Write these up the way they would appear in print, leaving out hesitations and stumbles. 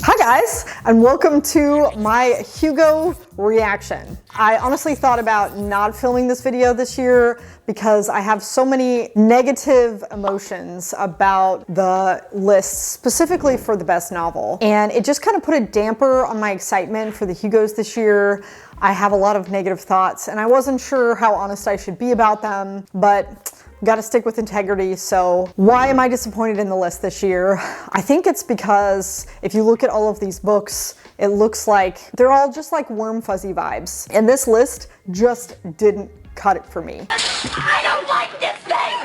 Hi guys, and welcome to my Hugo reaction. I honestly thought about not filming this video this year because I have so many negative emotions about the list, specifically for the best novel. And it just kind of put a damper on my excitement for the Hugos this year. I have a lot of negative thoughts and I wasn't sure how honest I should be about them, but got to stick with integrity. So why am I disappointed in the list this year? I think it's because if you look at all of these books, it looks like they're all just like warm fuzzy vibes. And this list just didn't cut it for me. I don't like this thing!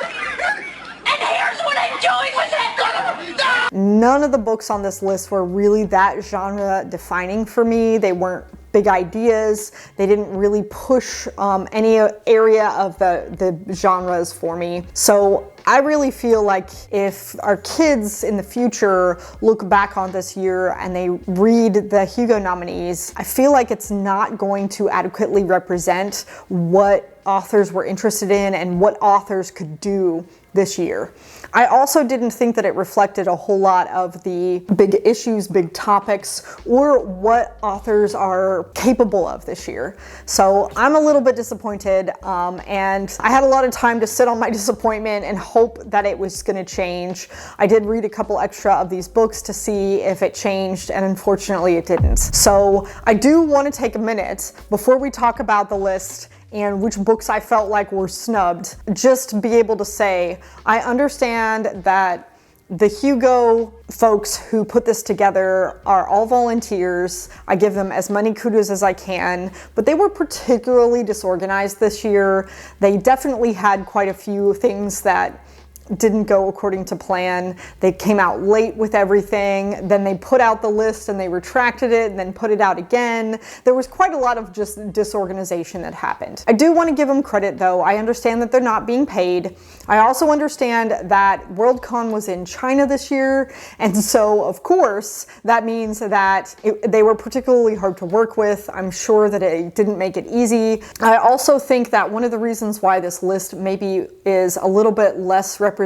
And here's what I'm doing with it! None of the books on this list were really that genre defining for me. They weren't big ideas. They didn't really push any area of the genres for me. So I really feel like if our kids in the future look back on this year and they read the Hugo nominees, I feel like it's not going to adequately represent what authors were interested in and what authors could do this year. I also didn't think that it reflected a whole lot of the big issues, big topics, or what authors are capable of this year. So I'm a little bit disappointed, and I had a lot of time to sit on my disappointment and hope that it was going to change. I did read a couple extra of these books to see if it changed, and unfortunately it didn't. So I do want to take a minute before we talk about the list and which books I felt like were snubbed, just to be able to say, I understand that the Hugo folks who put this together are all volunteers. I give them as many kudos as I can, but they were particularly disorganized this year. They definitely had quite a few things that didn't go according to plan. They came out late with everything, then they put out the list and they retracted it and then put it out again. There was quite a lot of just disorganization that happened. I do want to give them credit though. I understand that they're not being paid. I also understand that Worldcon was in China this year, and so of course that means that they were particularly hard to work with. I'm sure that it didn't make it easy. I also think that one of the reasons why this list maybe is a little bit less representative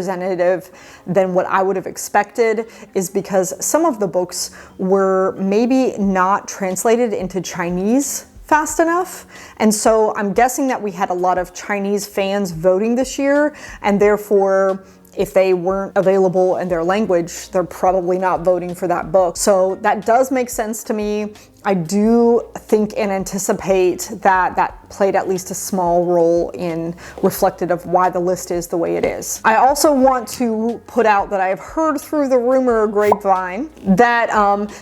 than what I would have expected is because some of the books were maybe not translated into Chinese fast enough. And so I'm guessing that we had a lot of Chinese fans voting this year, and therefore if they weren't available in their language, they're probably not voting for that book. So that does make sense to me. I do think and anticipate that that played at least a small role in reflected of why the list is the way it is. I also want to put out that I have heard through the rumor grapevine that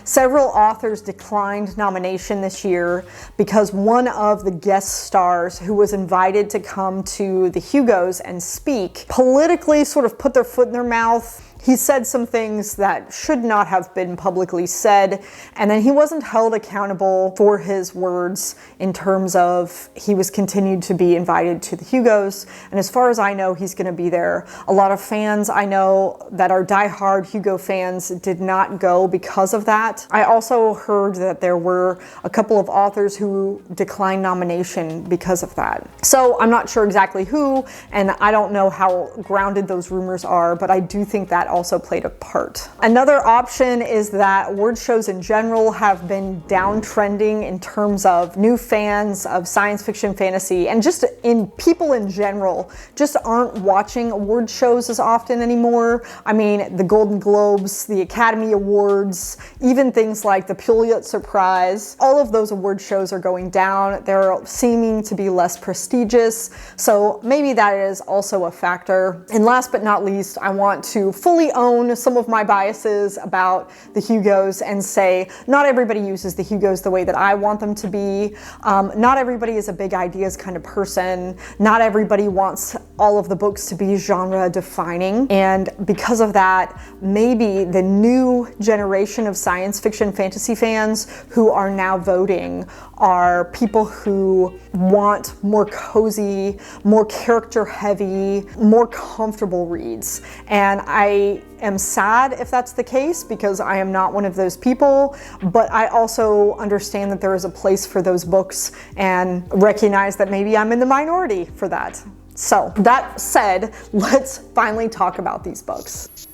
several authors declined nomination this year because one of the guest stars who was invited to come to the Hugos and speak politically sort of put their foot in their mouth. He said some things that should not have been publicly said, and then he wasn't held accountable for his words in terms of he was continued to be invited to the Hugos, and as far as I know, he's going to be there. A lot of fans I know that are diehard Hugo fans did not go because of that. I also heard that there were a couple of authors who declined nomination because of that. So I'm not sure exactly who, and I don't know how grounded those rumors are, but I do think that also played a part. Another option is that award shows in general have been downtrending in terms of new fans of science fiction, fantasy, and just in people in general just aren't watching award shows as often anymore. I mean, the Golden Globes, the Academy Awards, even things like the Pulitzer Prize, all of those award shows are going down. They're seeming to be less prestigious, so maybe that is also a factor. And last but not least, I want to fully own some of my biases about the Hugos and say not everybody uses the Hugos the way that I want them to be. Not everybody is a big ideas kind of person. Not everybody wants all of the books to be genre defining, and because of that, maybe the new generation of science fiction fantasy fans who are now voting are people who want more cozy, more character heavy, more comfortable reads. And I am sad if that's the case because I am not one of those people, but I also understand that there is a place for those books and recognize that maybe I'm in the minority for that. So that said, let's finally talk about these books.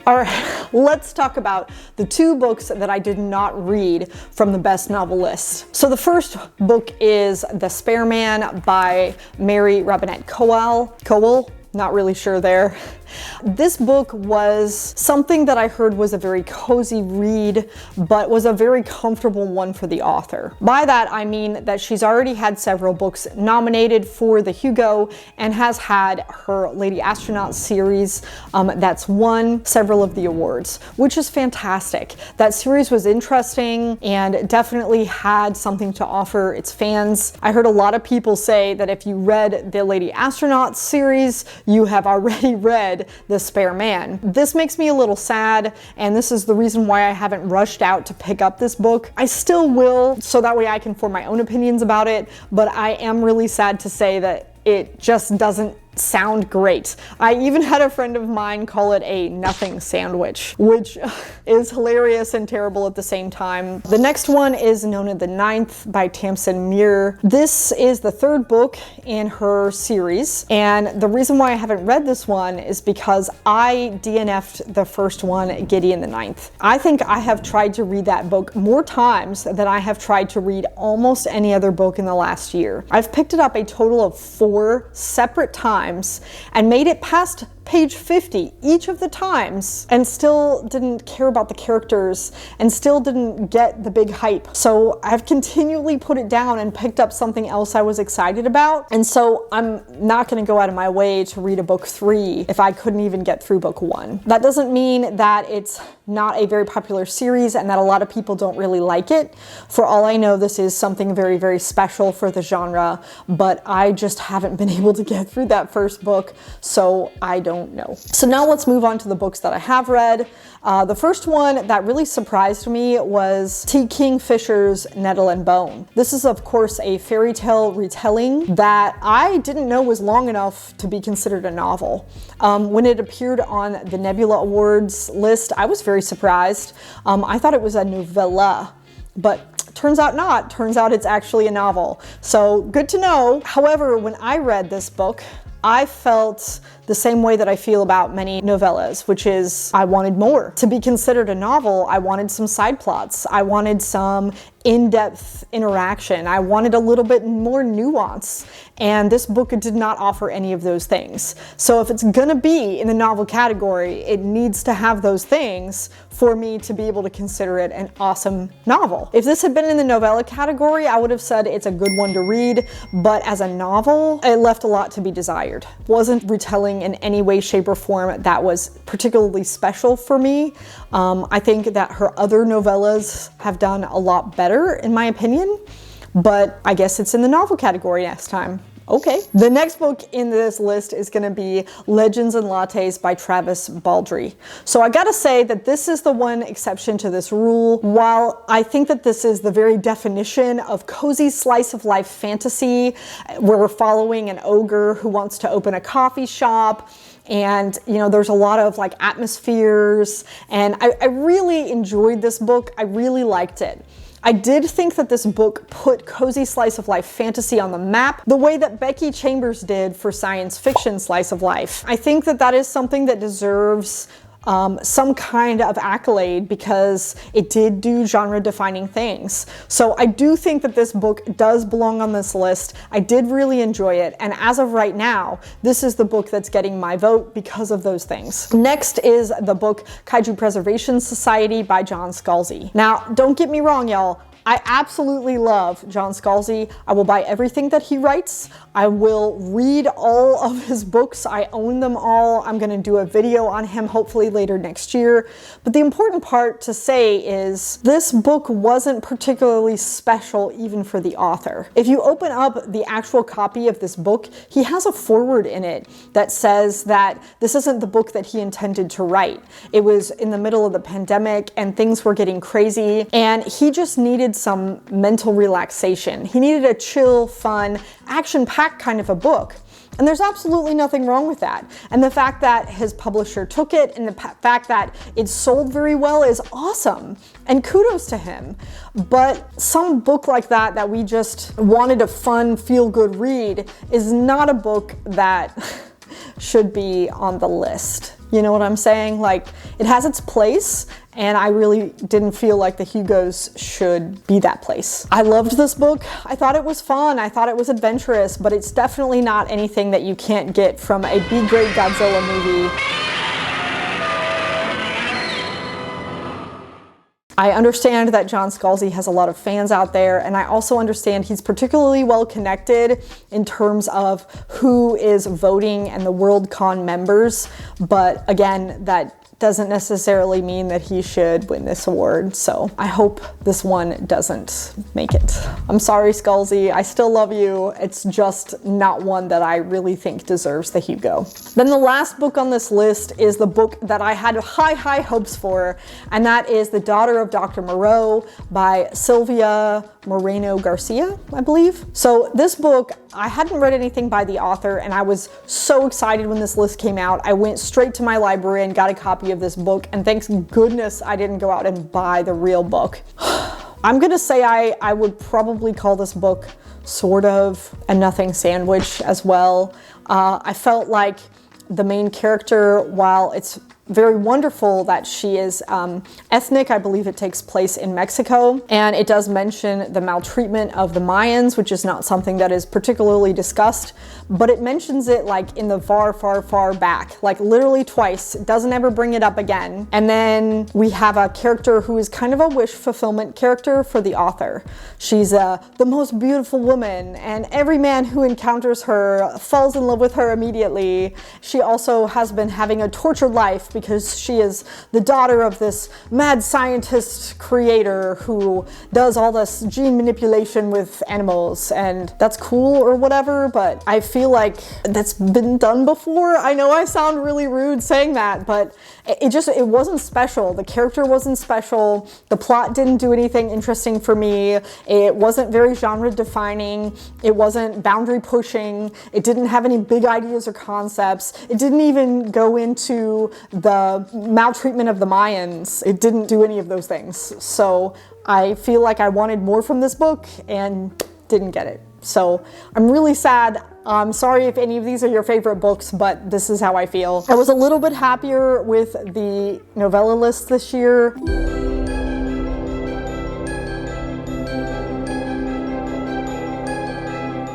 All right, let's talk about the 2 books that I did not read from the best novel list. So the first book is The Spare Man by Mary Robinette Kowal. Not really sure there. This book was something that I heard was a very cozy read, but was a very comfortable one for the author. By that, I mean that she's already had several books nominated for the Hugo and has had her Lady Astronaut series that's won several of the awards, which is fantastic. That series was interesting and definitely had something to offer its fans. I heard a lot of people say that if you read the Lady Astronaut series, you have already read The Spare Man. This makes me a little sad, and this is the reason why I haven't rushed out to pick up this book. I still will, so that way I can form my own opinions about it, but I am really sad to say that it just doesn't sound great. I even had a friend of mine call it a nothing sandwich, which is hilarious and terrible at the same time. The next one is Nona the Ninth by Tamsin Muir. This is the 3rd book in her series, and the reason why I haven't read this one is because I DNF'd the first one, Gideon the Ninth. I think I have tried to read that book more times than I have tried to read almost any other book in the last year. I've picked it up a total of 4 separate times and made it past page 50 each of the times and still didn't care about the characters and still didn't get the big hype. So I've continually put it down and picked up something else I was excited about. And so I'm not going to go out of my way to read a book 3 if I couldn't even get through book 1. That doesn't mean that it's not a very popular series and that a lot of people don't really like it. For all I know, this is something very, very special for the genre, but I just haven't been able to get through that first book, so I don't know. So now let's move on to the books that I have read. The first one that really surprised me was T. Kingfisher's Nettle and Bone. This is, of course, a fairy tale retelling that I didn't know was long enough to be considered a novel. When it appeared on the Nebula Awards list, I was very surprised. I thought it was a novella, but turns out not. Turns out it's actually a novel. So good to know. However, when I read this book, I felt the same way that I feel about many novellas, which is I wanted more. To be considered a novel, I wanted some side plots. I wanted some in-depth interaction. I wanted a little bit more nuance. And this book did not offer any of those things. So if it's gonna be in the novel category, it needs to have those things for me to be able to consider it an awesome novel. If this had been in the novella category, I would have said it's a good one to read, but as a novel, it left a lot to be desired. It wasn't retelling in any way, shape, or form that was particularly special for me. I think that her other novellas have done a lot better, in my opinion, but I guess it's in the novel category next time. Okay. The next book in this list is going to be Legends and Lattes by Travis Baldree. So I gotta say that this is the one exception to this rule. While I think that this is the very definition of cozy slice of life fantasy, where we're following an ogre who wants to open a coffee shop, and you know, there's a lot of like atmospheres, and I really enjoyed this book. I really liked it. I did think that this book put cozy slice of life fantasy on the map the way that Becky Chambers did for science fiction slice of life. I think that that is something that deserves some kind of accolade because it did do genre-defining things. So I do think that this book does belong on this list. I did really enjoy it, and as of right now, this is the book that's getting my vote because of those things. Next is the book Kaiju Preservation Society by John Scalzi. Now, don't get me wrong, y'all. I absolutely love John Scalzi. I will buy everything that he writes. I will read all of his books. I own them all. I'm gonna do a video on him hopefully later next year. But the important part to say is this book wasn't particularly special even for the author. If you open up the actual copy of this book, he has a foreword in it that says that this isn't the book that he intended to write. It was in the middle of the pandemic and things were getting crazy, and he just needed some mental relaxation. He needed a chill, fun, action-packed kind of a book. And there's absolutely nothing wrong with that. And the fact that his publisher took it and the fact that it sold very well is awesome. And kudos to him. But some book like that that we just wanted a fun, feel-good read is not a book that should be on the list. You know what I'm saying? Like, it has its place, and I really didn't feel like the Hugos should be that place. I loved this book. I thought it was fun. I thought it was adventurous, but it's definitely not anything that you can't get from a B-grade Godzilla movie. I understand that John Scalzi has a lot of fans out there, and I also understand he's particularly well connected in terms of who is voting and the Worldcon members, but again, that doesn't necessarily mean that he should win this award, so I hope this one doesn't make it. I'm sorry, Scalzi, I still love you. It's just not one that I really think deserves the Hugo. Then the last book on this list is the book that I had high hopes for, and that is The Daughter of Dr. Moreau by Sylvia Moreno Garcia, I believe. So this book, I hadn't read anything by the author, and I was so excited when this list came out. I went straight to my library and got a copy of this book, and thanks goodness I didn't go out and buy the real book. I'm gonna say I would probably call this book sort of a nothing sandwich as well. I felt like the main character, while it's very wonderful that she is ethnic, I believe it takes place in Mexico, and it does mention the maltreatment of the Mayans, which is not something that is particularly discussed, but it mentions it like in the far back, like literally twice. It doesn't ever bring it up again. And then we have a character who is kind of a wish fulfillment character for the author. She's the most beautiful woman, and every man who encounters her falls in love with her immediately. She also has been having a tortured life because she is the daughter of this mad scientist creator who does all this gene manipulation with animals, and that's cool or whatever, but I feel like that's been done before. I know I sound really rude saying that, but it wasn't special. The character wasn't special. The plot didn't do anything interesting for me. It wasn't very genre defining. It wasn't boundary pushing. It didn't have any big ideas or concepts. It didn't even go into the maltreatment of the Mayans. It didn't do any of those things. So I feel like I wanted more from this book and didn't get it. So I'm really sad. I'm sorry if any of these are your favorite books, but this is how I feel. I was a little bit happier with the novella list this year.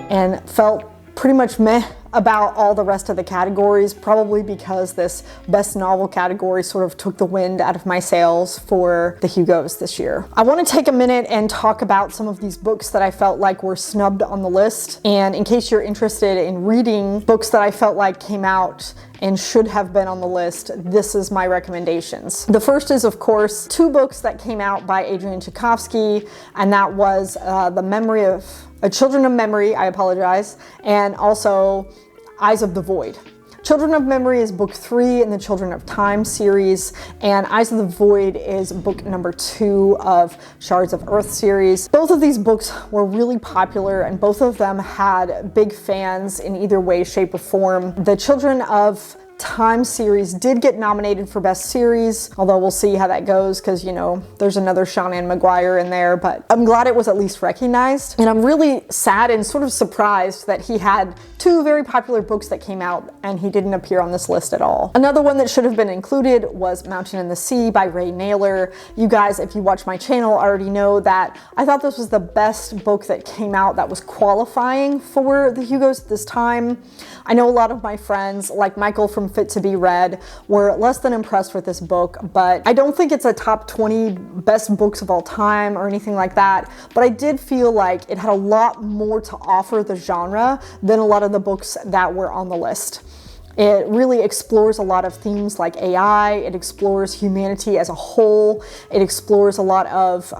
And felt pretty much meh about all the rest of the categories, probably because this best novel category sort of took the wind out of my sails for the Hugos this year. I want to take a minute and talk about some of these books that I felt like were snubbed on the list. And in case you're interested in reading books that I felt like came out and should have been on the list, this is my recommendations. The first is, of course, two books that came out by Adrian Tchaikovsky, and that was The Memory of Children of Memory, I apologize, and also Eyes of the Void. Children of Memory is book 3 in the Children of Time series, and Eyes of the Void is book number 2 of Shards of Earth series. Both of these books were really popular, and both of them had big fans in either way, shape, or form. The Children of Time series did get nominated for Best Series, although we'll see how that goes because, you know, there's another Seanan McGuire in there, but I'm glad it was at least recognized. And I'm really sad and sort of surprised that he had two very popular books that came out and he didn't appear on this list at all. Another one that should have been included was Mountain and the Sea by Ray Naylor. You guys, if you watch my channel, already know that I thought this was the best book that came out that was qualifying for the Hugos at this time. I know a lot of my friends, like Michael from Fit to Be Read, were less than impressed with this book, but I don't think it's a top 20 best books of all time or anything like that, but I did feel like it had a lot more to offer the genre than a lot of the books that were on the list. It really explores a lot of themes like AI, it explores humanity as a whole, it explores a lot of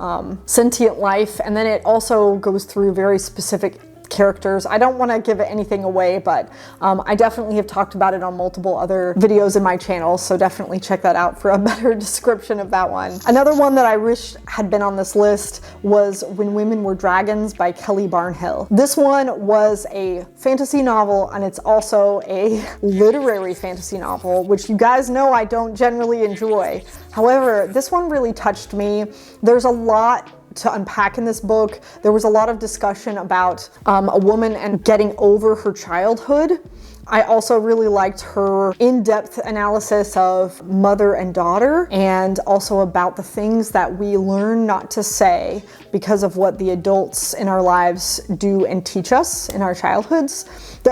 sentient life, and then it also goes through very specific characters. I don't want to give anything away, but I definitely have talked about it on multiple other videos in my channel, so definitely check that out for a better description of that one. Another one that I wish had been on this list was When Women Were Dragons by Kelly Barnhill. This one was a fantasy novel, and it's also a literary fantasy novel, which you guys know I don't generally enjoy. However, this one really touched me. There's a lot to unpack in this book. There was a lot of discussion about a woman and getting over her childhood. I also really liked her in-depth analysis of mother and daughter, and also about the things that we learn not to say because of what the adults in our lives do and teach us in our childhoods.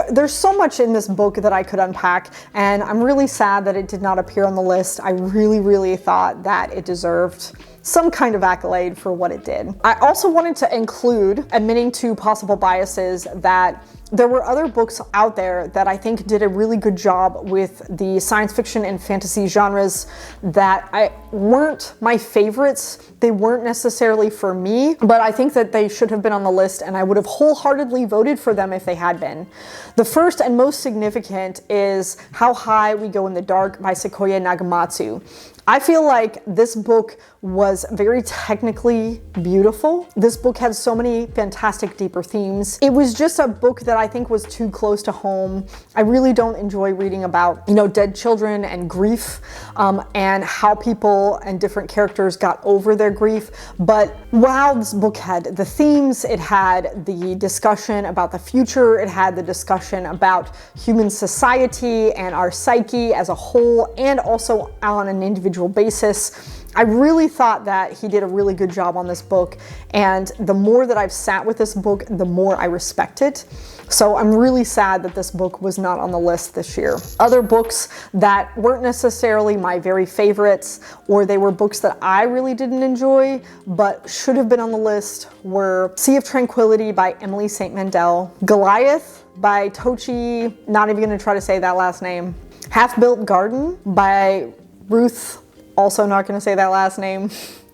There's so much in this book that I could unpack, and I'm really sad that it did not appear on the list. I really thought that it deserved some kind of accolade for what it did. I also wanted to include, admitting to possible biases, that there were other books out there that I think did a really good job with the science fiction and fantasy genres that weren't my favorites. They weren't necessarily for me, but I think that they should have been on the list, and I would have wholeheartedly voted for them if they had been. The first and most significant is How High We Go in the Dark by Sequoia Nagamatsu. I feel like this book was very technically beautiful. This book had so many fantastic deeper themes. It was just a book that I think was too close to home. I really don't enjoy reading about, dead children and grief, and how people and different characters got over their grief. But wow, this book had the themes, it had the discussion about the future, it had the discussion about human society and our psyche as a whole, and also on an individual basis. I really thought that he did a really good job on this book, and the more that I've sat with this book, the more I respect it. So I'm really sad that this book was not on the list this year. Other books that weren't necessarily my very favorites, or they were books that I really didn't enjoy but should have been on the list, were Sea of Tranquility by Emily St. Mandel, Goliath by Tochi, not even gonna try to say that last name, Half-Built Garden by Ruth, also not gonna say that last name.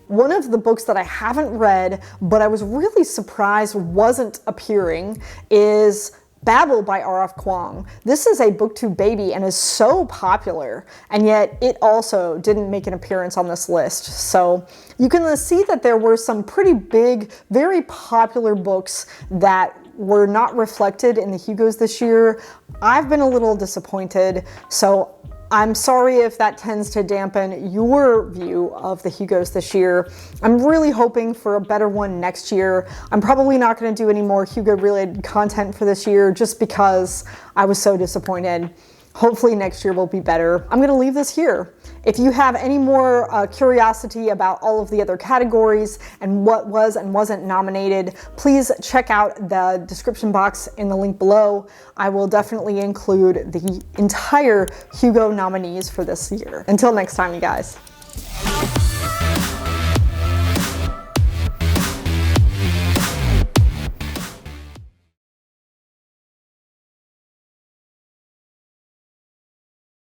One of the books that I haven't read, but I was really surprised wasn't appearing, is Babel by R.F. Kuang. This is a booktube baby and is so popular, and yet it also didn't make an appearance on this list. So you can see that there were some pretty big, very popular books that were not reflected in the Hugos this year. I've been a little disappointed, so I'm sorry if that tends to dampen your view of the Hugos this year. I'm really hoping for a better one next year. I'm probably not going to do any more Hugo-related content for this year just because I was so disappointed. Hopefully next year will be better. I'm going to leave this here. If you have any more curiosity about all of the other categories and what was and wasn't nominated, please check out the description box in the link below. I will definitely include the entire Hugo nominees for this year. Until next time, you guys.